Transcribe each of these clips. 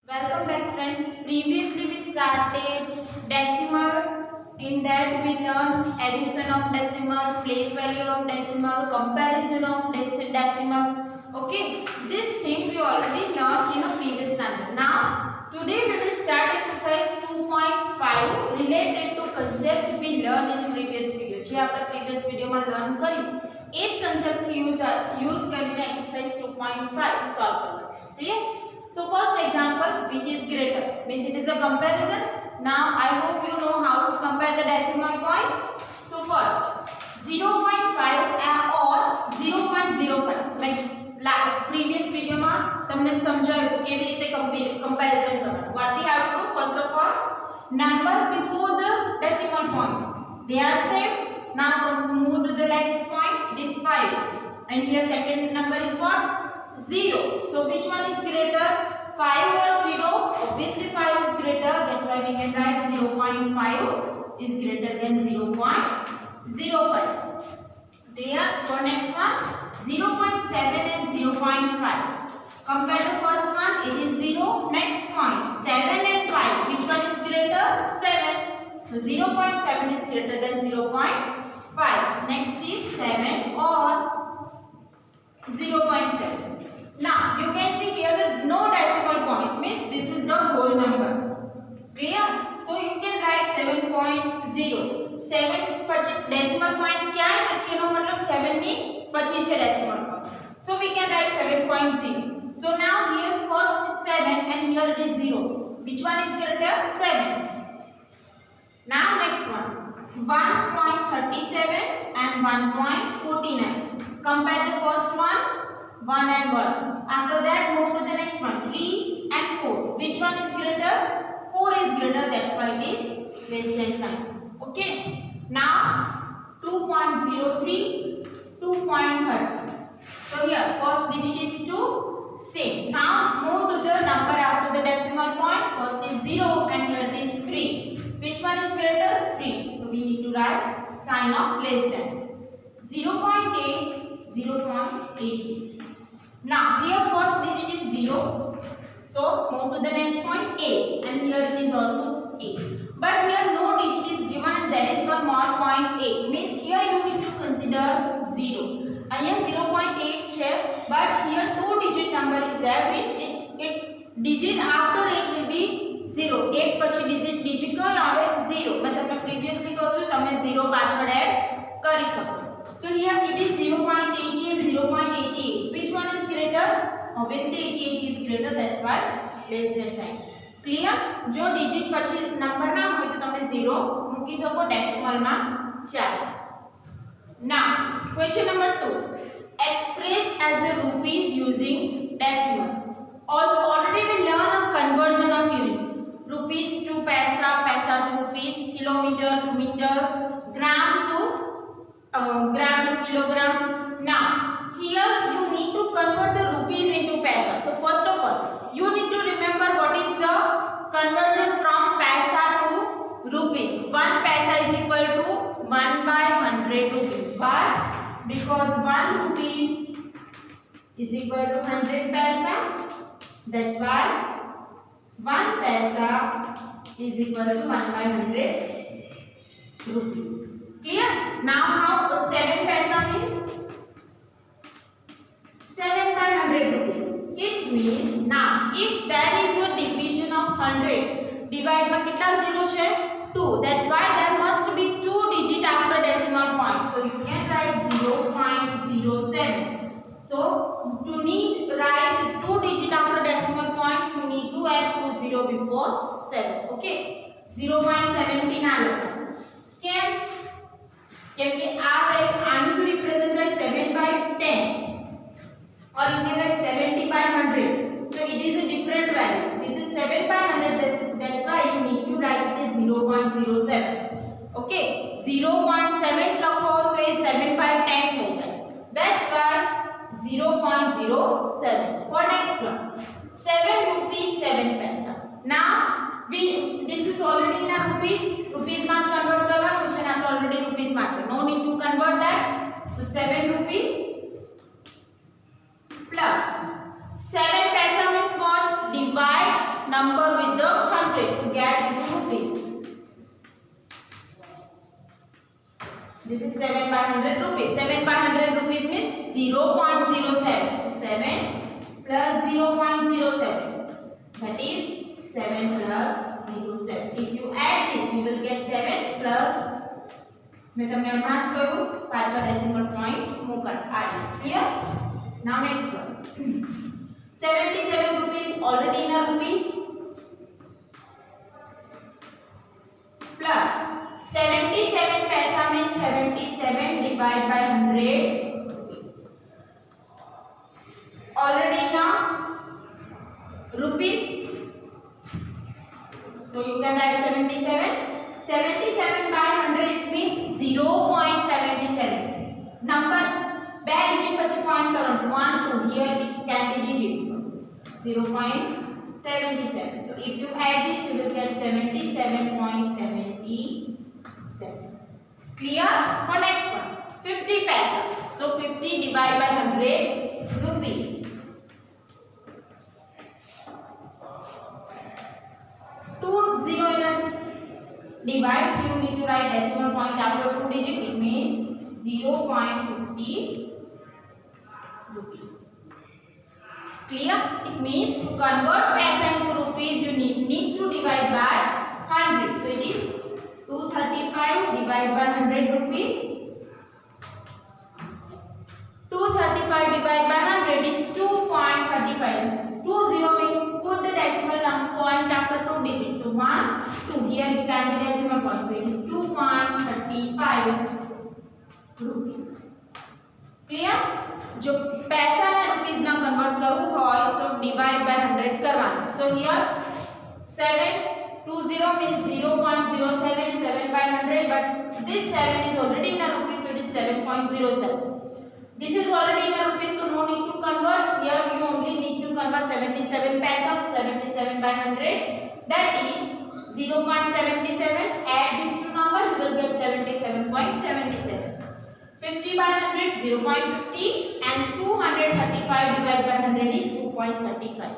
Welcome back friends. Previously we started decimal. In that we learned addition of decimal, place value of decimal, comparison of decimal. Okay, this thing we already learned in a previous lesson. Now today we will start exercise 2.5 related to concept we learned in previous video. જે આપણે previous video માં learn કર્યું એ જ concept થી use કરીને exercise 2.5 solve કરવાનું. Clear? So first example, which is greater, means it is a comparison. Now I hope you know how to compare the decimal point. So first 0.5 or 0.05 like previous video માં તમને સમજાયું તો કેવી રીતે comparison કરવાનું. What we have to do, first of all, number before the decimal point, they are same. Now move to the next point, it is 5, and here second number is what? 0. So which one is greater, 5 or 0? Obviously 5 is greater, that's why we can write 0.5 is greater than 0.05. Clear? For next one, 0.7 and 0.5. Compare the first one, it is 0. Next point, 7 and 5. Which one is greater? 7. So 0.7 is greater than 0.5. Next is 7 or 0.7. Now you can see here that no decimal point, means this is the whole number. Clear? So you can write 7.0. 7 પછી decimal point ક્યાં નથી, એનો મતલબ 7 ની પછી છે decimal point. So we can write 7.0. So now here first 7 and here it is 0. Which one is greater? 7. Now next one, 1.37 and 1.49. Compare the first one, 1 and 1. After that move to the next one, 3 and 4. Which one is greater? 4 is greater, that's why it is less than sign. Okay. Now 2.03, 2.30. So here first digit is 2, same. Now move to the number after the decimal point. First is 0 and here it is 3. Which one is greater? 3. So we need to write sign of less than. 0.8, 0.8. Now here first digit is 0. So move to the next point, 8, and here it is also 8. But here no digit is given and there is one more point 8. Means here you need to consider 0. And here 0.8 છે, but here two digit number is there. Means it digit after 8 will be 0. 8 પછી digit કયો આવે? 0. મેં તમને previously કહ્યું તમે 0 પાછળ add કરી શકો. So here it is 0.80 and 0.88. Which one is greater? Obviously 88 is greater, that's why less than sign. Clear? જો digit પછી number ના હોય તો તમે 0 મૂકી શકો, decimal માં ચાલે. Now question number 2, express as a rupees using decimal. Also already we learn a conversion of units. Rupees to paisa, paisa to rupees, kilometer to meter, gram to kilogram. Now here you need to convert the rupees into paisa. So first of all you need to remember what is the conversion from paisa to rupees. 1 paisa is equal to 1/100 rupees. Why? Because 1 rupees is equal to 100 paisa. That's why 1 paisa is equal to 1/100 rupees. Clear? Now how 7 paisa means 7/100 rupees. It means now if there is a division of 100, divide માં કેટલા 0 છે? 2. That's why there must be 2 digit after decimal point. So you can write 0.07. So to need write 2 digit after decimal point, you need to add 2 0 before 7. Okay? 0.70 ના લખો. કેમ? કેમ કે આ value આનું શું રિપ્રેઝન્ટ થાય? 7/10. Or you can write 70/100. So it is a different value. This is 7/100. That's why you need to write it as 0.07. Okay? 0.7 લખો તો એ 7/10 થઈ જાય. That's why 0.07. For next one, 7 rupees 7 paisa. Now this is already in rupees. Rupees માં જ convert કરવાનું છે ને, આ તો already rupees માં છે. No need to convert that. So 7 rupees plus 7 paisa means what? Divide number with the 100 to get into rupees. This is 7 by 100 rupees. 7 by 100 rupees means 0.07. So 7 plus 0.07. That is 7 plus 07. If you add this, you will get 7 plus. मैं तमने हमણાં જ કહ્યું પાછળ decimal point મૂકત આવી. Clear? Now next one. 77 rupees already in a rupees plus 77 पैसा में 77 divided by 100 rupees. Already in a rupees. So you can write 77. 77 by 100 means 0.77. Number bad digit પછી point કરો 1 2 here it can be digit 0.77. So if you add this you will get 77.77. Clear? For next one 50 paisa. So 50 divided by 100 rupees. 2 0 in a divide, so you need to write decimal point after 2 digit. It means 0.50 rupees. Clear? It means to convert paisa into rupees you need to divide by 100. So it is 235 divided by 100 rupees. 235 divided by 100 is 2.35. 20 means put the decimal point after 2 digits. So 1, 2. Here you can be decimal point. So it is 2.35 rupees. Clear? जो पैसा ने rupees में convert करવું હોય तो divide by 100 करવાનું. So here 720 means 0.07 7 by 100, but this 7 is already in a rupees, so it is 7.07. This is already in a rupees, so no need to convert. Here you only need to convert 77 paisa, so 77 by 100, that is 0.77. Add these two numbers, you will get 77.77. 50 by 100 0.50 and 235 divided by 100 is 2.35.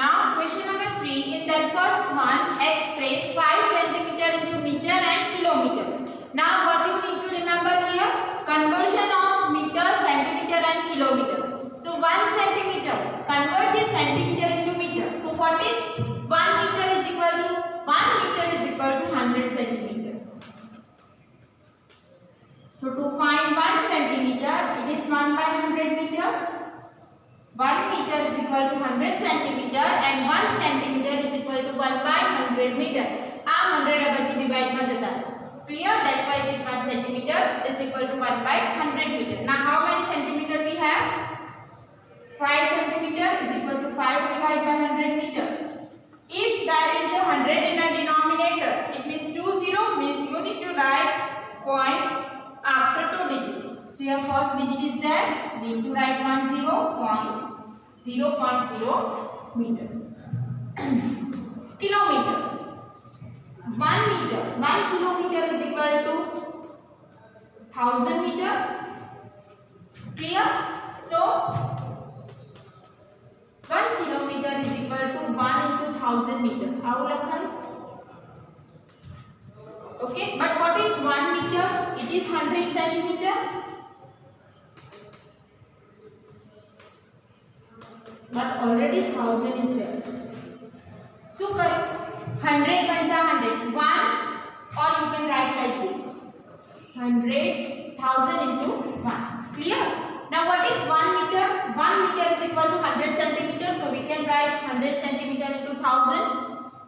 Now question number 3. In that first one, express 5 centimeter into meter and kilometer. Now what you need to remember here? Conversion of meter, centimeter and kilometer. So 1 centimeter, convert this centimeter into meter. So what is 1 meter is equal to 100 centimeter. So to find 1 centimeter, it is 1 by 100 meter. 1 meter is equal to 100 centimeter and 1 centimeter is equal to 1 by 100 meter. આ 100 આ બાજુ divide માં જતા. Clear? That's why it is 1 centimeter is equal to 1 by 100 meter. Now how many centimeter we have? 5 centimeter is equal to 5 divided by 100 meter. If there is a 100 in a denominator, it means 20 means you need to write point after 2 digits. So your first digit is there, you need to write 0.0 meter. Kilometer. 1 meter. 1 kilometer is equal to 1000 meter. Clear? So 1 kilometer is equal to 1 into 1000 meter. How lakhan? Okay, but what is 1 meter? It is 100 centimeter. But already 1000 is there. So 100 means 100. 1, or you can write like this. 100,000 into 1. Clear? Now what is 1 meter? 1 meter is equal to 100 centimeter. So we can write 100 centimeter into 1000.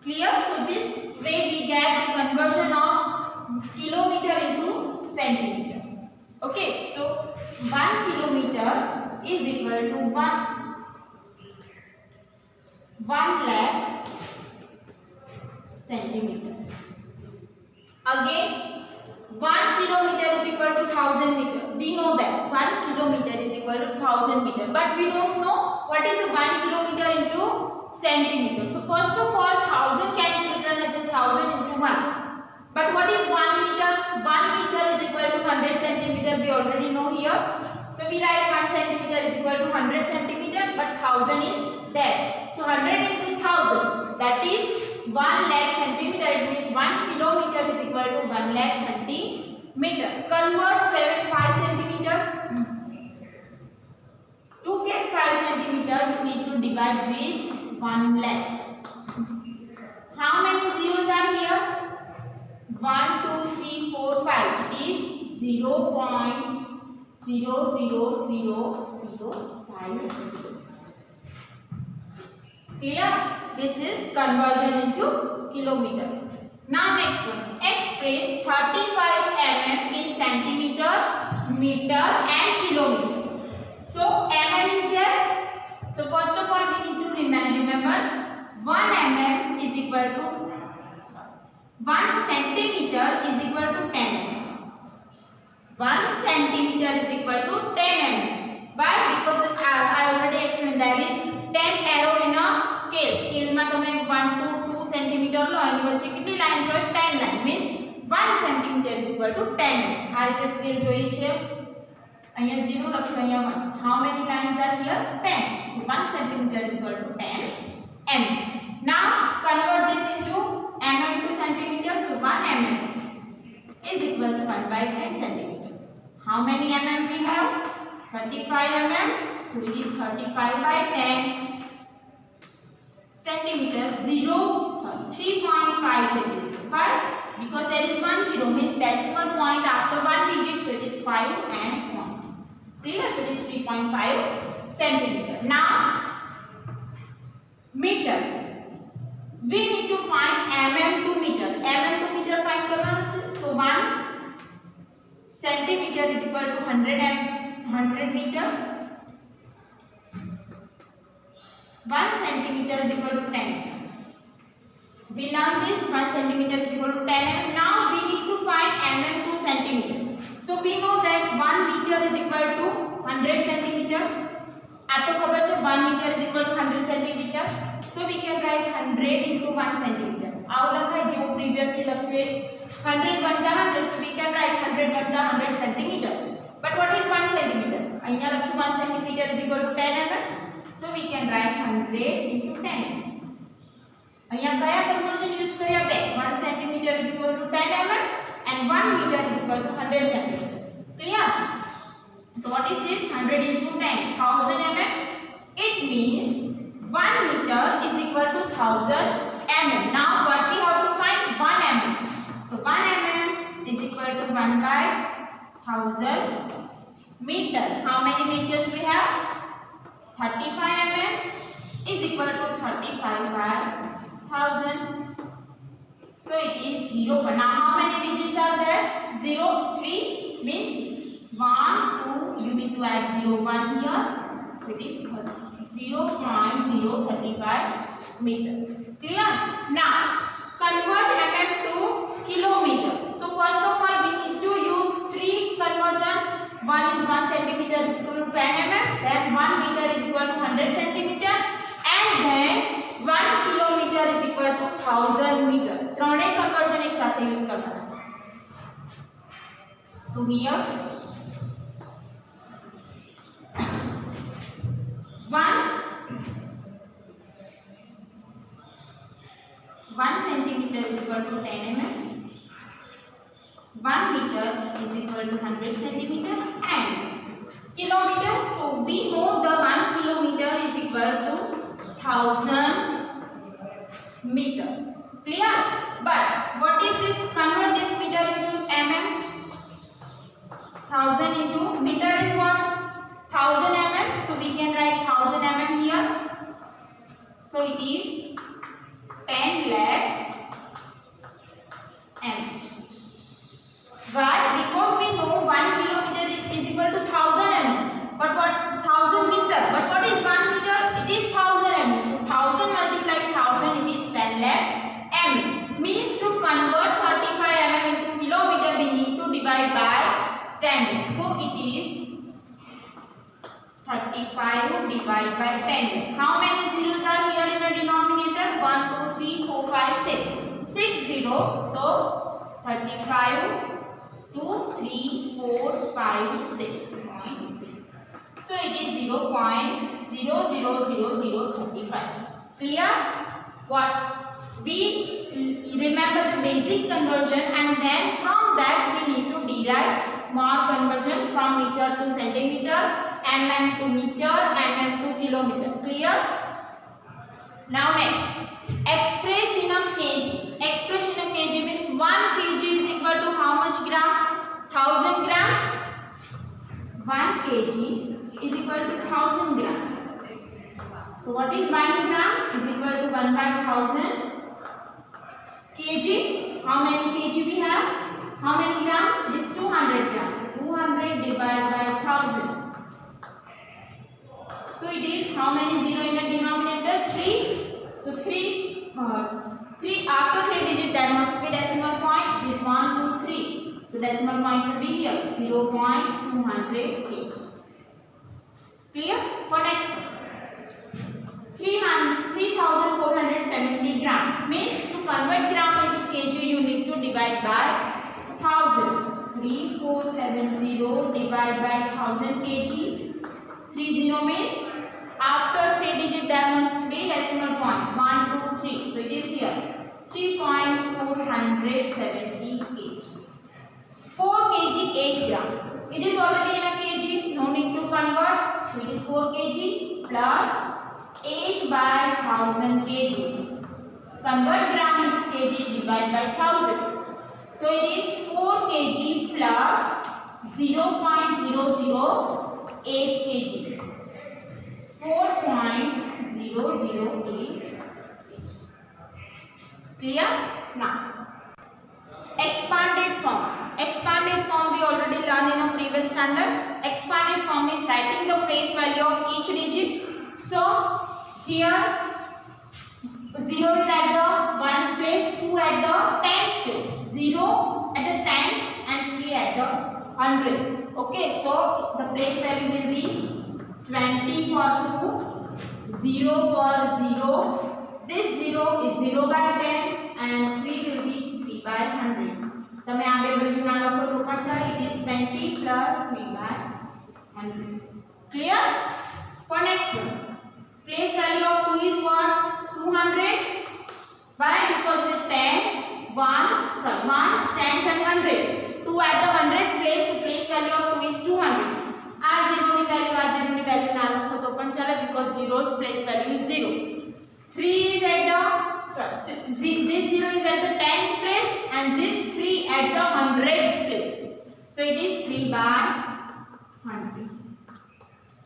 Clear? So this way we get the conversion of kilometer into centimeter. Okay. So 1 kilometer is equal to 1 lakh centimeter. Again 1 kilometer is equal to 1000 meter. We know that 1 kilometer is equal to 1000 meter, but we don't know what is the 1 kilometer into centimeter. So first of all, 1000 can be written as 1000 into 1. But what is 1 meter? 1 meter is equal to 100 centimeter. We already know here. So we write 1 centimeter is equal to 100 centimeter, but 1000 is there. So 100 into 1000, that is 1 lakh centimeter. It means 1 kilometer is equal to 1 lakh centimeter. Convert 5 centimeter. To get 5 centimeter, you need to divide with 1 lakh. How many zeros are here? 1, 2, 3, 4, 5. It is 0.00005. Clear? This is conversion into kilometer. Now next one. Express 35 mm in centimeter, meter and kilometer. So mm is there. So first of all we need to remember 1 mm is equal to 1 centimeter is equal to 10 mm. 1 centimeter is equal to 10 mm. Why? Because I already explained there is 10 arrow in a scale. Scale માં તમે 1 to 2 centimeter લો એની વચ્ચે કેટલી lines હોય? 10 line. Means 1 centimeter is equal to 10 mm. આ રીતે scale જોઈ છે. અહીંયા 0 લખ્યું, અહીંયા 1. How many lines are here? 10. So 1 centimeter is equal to 10 mm. Now convert this into mm to centimeter. So 1 mm is equal to 1 by 10 centimeter. How many mm we have? 35 mm. So it is 35 by 10 centimeter. 3.5 centimeter. Why? Because there is 1 0, means decimal point after 1 digit. So it is 5 and 1. Clear? So it is 3.5 centimeter. Now meter. We need to find mm to meter. Mm to meter find करवाना है. So 1 centimeter is equal to 100 meter. 1 centimeter is equal to 10. We learn this. 1 centimeter is equal to 10 mm. Now we need to find mm to centimeter. So we know that 1 meter is equal to 100 centimeter. આ તો ખબર છે 1 meter is equal to 100 centimeter. So we can write 100 into 1 centimeter. આવું લખાય જેવું previously લખ્યું છે. 100 1 100. So we can write 100 1 100 centimeter. But what is 1 centimeter? અહીંયા લખ્યું 1 centimeter is equal to 10 mm. So we can write 100 into 10 mm. અહીંયા કયા conversion use કર્યા? બે. 1 centimeter is equal to 10 mm and 1 meter is equal to 100 centimeter. Clear? So what is this? 100 into 10, 1000 mm. It means 1 meter is equal to 1000 mm. Now what we have to find? 1 mm. So 1 mm is equal to 1 by 1000 meter. How many meters we have? 35 mm is equal to 35 by 1000. So it is 0. Now how many digits are there? 0, 3 means 1, 2, you need to add 0, 1 here. It is 0.035 meter. Clear? Now convert mm to kilometer. So first of all we need to use 3 conversion. One is 1 centimeter is equal to 10 mm. Then 1 meter is equal to 100 centimeter. And then 1 kilometer is equal to 1000 meter. ત્રણેય conversion એક સાથે use કરવાના છે. So here 1 centimeter is equal to 10 mm. 1 meter is equal to 100 centimeter and kilometer. So we know the 1 kilometer is equal to 1000 meter. Clear? But what is this? Convert this meter into mm. 1000 into meter is what? 1000 mm. So we can write 1000 mm here. So it is 10 lakh mm. Why? Because we know 1 kilometer is equal to 1000 mm. But what? 1000 meter. But what is 1 meter? It is 1000 mm. So 1000 multiplied 1000, it is 10 lakh mm. Means to convert 35 mm into kilometer, we need to divide by 10. So it is 35 divided by 10. How many zeros are here in the denominator? 1, 2, 3, 4, 5, 6. 6 0. So 35, 2, 3, 4, 5, 6.0. So it is 0.000035. Clear? What? We remember the basic conversion, and then from that we need to derive more conversion from meter to centimeter, mm to meter, mm to kilometer. Clear? Now next, express in a kg. Express in a kg means 1 kg is equal to how much gram? 1000 gram. 1 kg is equal to 1000 gram. So what is 1 gram? Is equal to 1 by 1000 kg. How many kg we have? How many gram? It is 200 grams. 200 divided by 1000. So it is how many zero in the denominator? 3. So 3 after 3 digit there must be decimal point. It is 1, 2, 3. So decimal point will be here 0.208. Clear? For next one, 3470 gram means to convert gram into kg you need to divide by 1000. 3470 divided by 1000 kg. 30 means after 3 digit there must be decimal point 1, 2, 3. So it is here 3.470 kg. 4 kg 8 gram. It is already in a kg. No need to convert. So it is 4 kg plus 8 by 1000 kg. Convert gram into kg, divide by 1000. So it is 4 kg plus 0.008 kg. 4.008. Clear? Now, expanded form. Expanded form we already learned in a previous standard. Expanded form is writing the place value of each digit. So here 0 is at the ones place, 2 at the tens place, 0 at the 10th and 3 at the 100th. Okay, so the place value will be 20 for 2, 0 for 0. This 0 is 0 by 10 and 3 will be 3 by 100. તમે આ બે value ના લખો તો પણ ચાલે. It is 20 plus 3 by 100. Clear? For next one, place value of 2 is what? 200. Why? Because the tens, ones, tens and 100. 2 at the 100 place, place value of 2 is 200. આ 0 ની value ના લખો તો પણ ચાલે because 0's place value is 0. 3 is at the this 0 is at the 10th place and this 3 at the 100th place. So it is 3 by 100.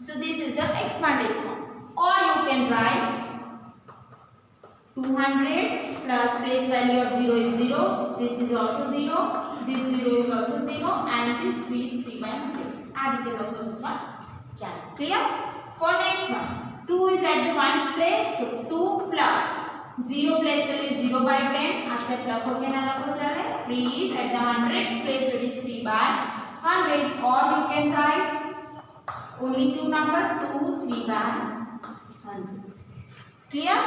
So this is the expanded form. Or you can write 200 plus place value of 0 is 0. This is also 0. This 0 is also 0 and this 3 is 3 by 100. Clear? For next one, 2 is at the ones place. So 2 plus 0 place value is 0 by 10. After lakho ke na lakho chale. 3 is at the 100th place value is 3 by 100. Or you can write only two number 2 3 by 100. Clear?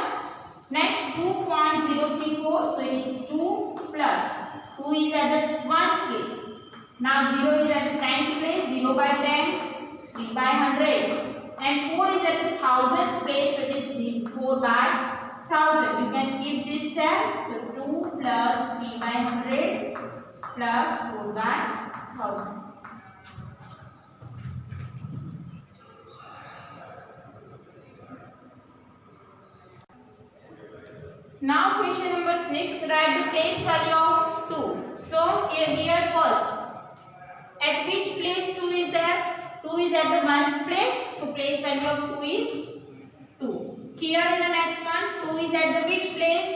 Next 2.034. So it is 2 plus 2 is at the ones place. Now 0 is at the 10th place. 0 by 10. 3 by 100. And 4 is at the 1000th place. So it is 4 by 1000. You can skip this step. So 2 plus 3 by 100 plus 4 by 1000. Now question number 6. Write the place value of 2. So here first, at which place 2 is there? 2 is at the ones place. So place value of 2 is 2. Here in the next one, 2 is at the which place?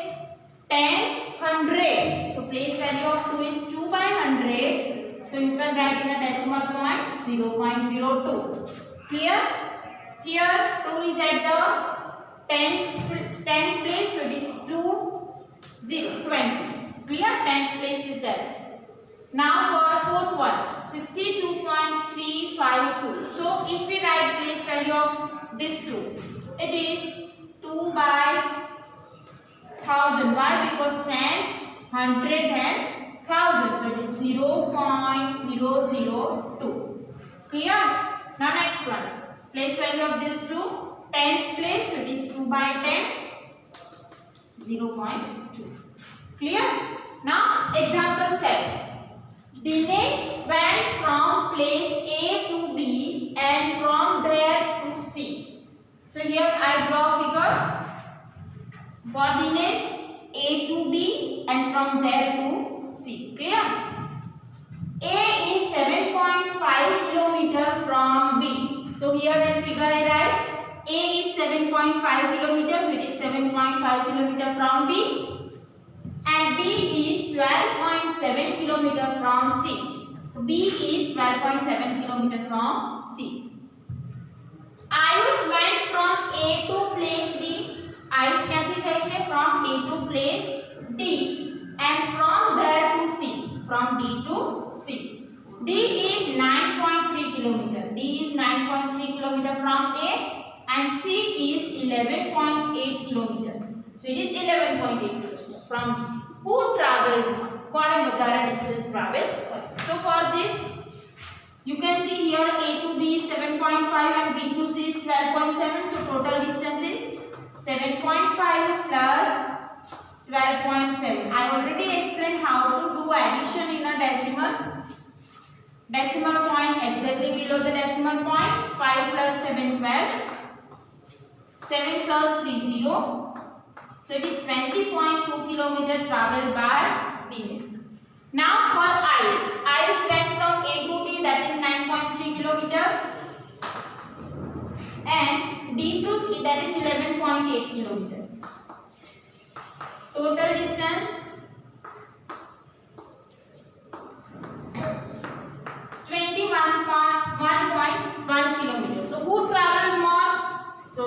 10th, 100. So place value of 2 is 2 by 100. So you can write in a decimal point 0.02. Clear? Here 2 is at the 10th place. So it is 20. Clear? 10th place is there. Now for the fourth one, 62.352. So if we write place value of this 2, it is 2 by 1000. Why? Because 10, 100 and 1000. So it is 0.002. Clear? Now next one. Place value of this 2. 10th place. So it is 2 by 10. 0.2. Clear? Now example 7. Dinesh went from place A to B and from there to C. So here I draw a figure for Dinesh A to B and from there to C. Clear? A is 7.5 kilometer from B. So here in figure I write A is 7.5 kilometers. So it is 7.5 kilometer from B. And B is 12.7 kilometer from C. So B is 12.7 kilometer from C. Ayush went from A to place D. Ayush ક્યાંથી જાય છે? From A to place D and from there to C. From D to C. D is 9.3 kilometer. D is 9.3 kilometer from A and C is 11.8 kilometer. So it is 11.8 kilometer from who traveled more. કોણે વધારે distance travel કર્યું. So for this you can see here A to B is 7.5 and B to C is 12.7. So total distance is 7.5 plus 12.7. I already explained how to do addition in a decimal. Decimal point exactly below the decimal point. 5 plus 7 12. 7 plus 3 0. So it is 20.2 kilometer traveled by Dinesh. Now for Ayush. Ayush went from A to D, that is 9.3 kilometer. And D to C, that is 11.8 kilometer. Total distance 21.1 kilometer. So who traveled more? So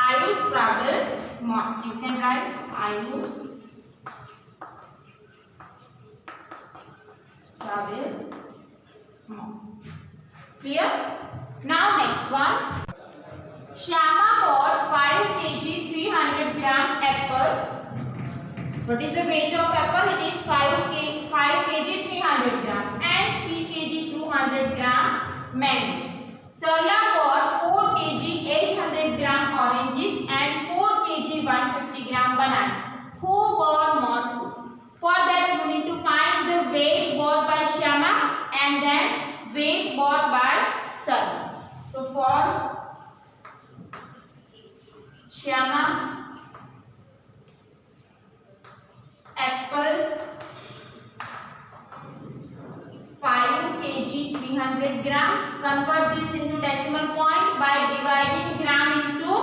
Ayush traveled more. So you can write Ayush traveled more. Clear? Now next one. Shyama bought 5 kg 300 gram apples. What is the weight of apple? It is 5 kg 300 gram and 3 kg 200 gram mangoes. Sarla bought 4 kg 800 gram oranges and 4 kg 150 gram banana. Who bought more fruits? For that you need to find the weight bought by Shyama and then weight bought by Sarla. So for Shyama, apples 5 kg 300 gram. Convert this into decimal point by dividing gram into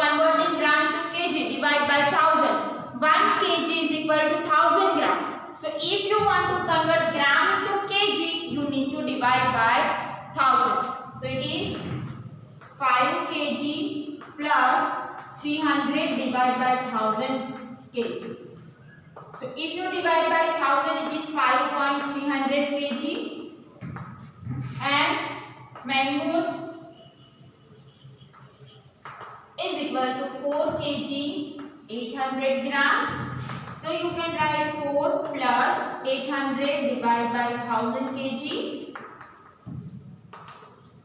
converting gram into kg. Divide by 1000. 1 kg is equal to 1000 gram. So if you want to convert gram into kg, you need to divide by 1000. So it is 5 kg plus 300 divided by 1000 kg. So if you divide by 1000, it is 5.300 kg. And mangoes is equal to 4 kg 800 gram. So you can write 4 plus 800 divided by 1000 kg.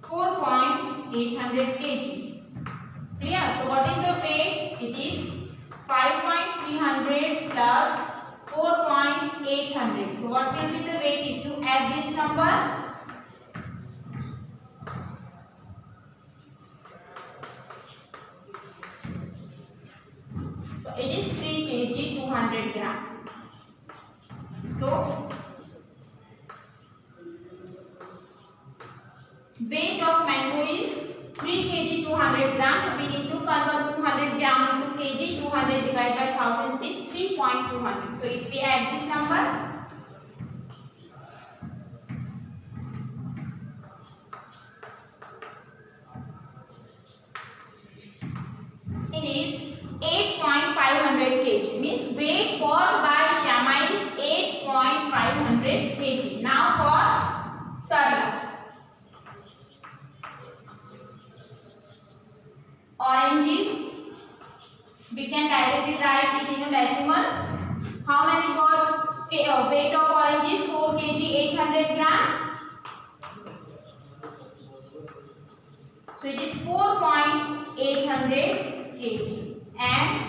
4.800 kg. Clear? So what is the weight? It is 5.300 plus 4.800. So what will be the weight if you add this number? So it is 3 kg 200 gram. So weight of mango is 3 kg 200 gram. So we need to convert 200 gram into kg. 200 divided by 1000 is 3.200. So if we add this number, it is 8.500 kg. Means weight bought by Shyama is 8.500 kg. Now for Sarla. Oranges, we can directly write it in a decimal. How many words? Kg. weight of orange is 4 kg 800 gram. So it is 4.800 kg. And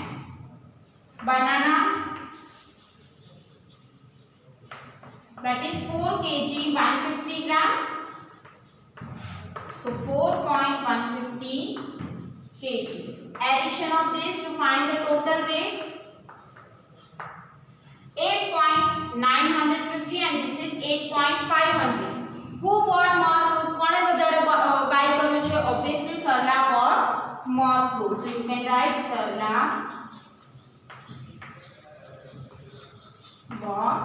banana, that is 4 kg 150 gram. So 4.150 kg. Addition of this to find the total weight 8.950 and this is 8.500. Who bought more fruit? કોણે વધારે buy કર્યું છે? Obviously Sarla bought more fruit. So you can write Sarla bought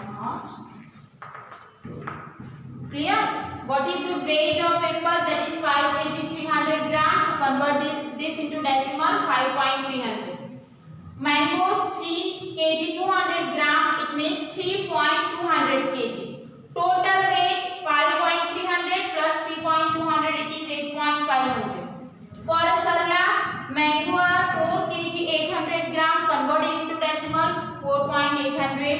more. Clear? What is the weight of apple? That is 5 kg 300 grams. So convert this into decimal 5.300. Mangoes 3 kg 200 gram. It means 3.200 kg. Total weight 5.300 plus 3.200. It is 8.500. For Sarla, mango are 4 kg 800 gram. Converted into decimal 4.800.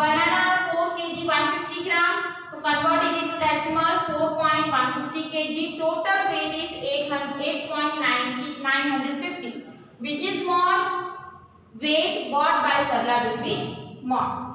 Banana 4 kg 150 gram. So converting into decimal 4.150 kg. Total weight is 8.950. Which is more? Weight bought by Sarla will be more.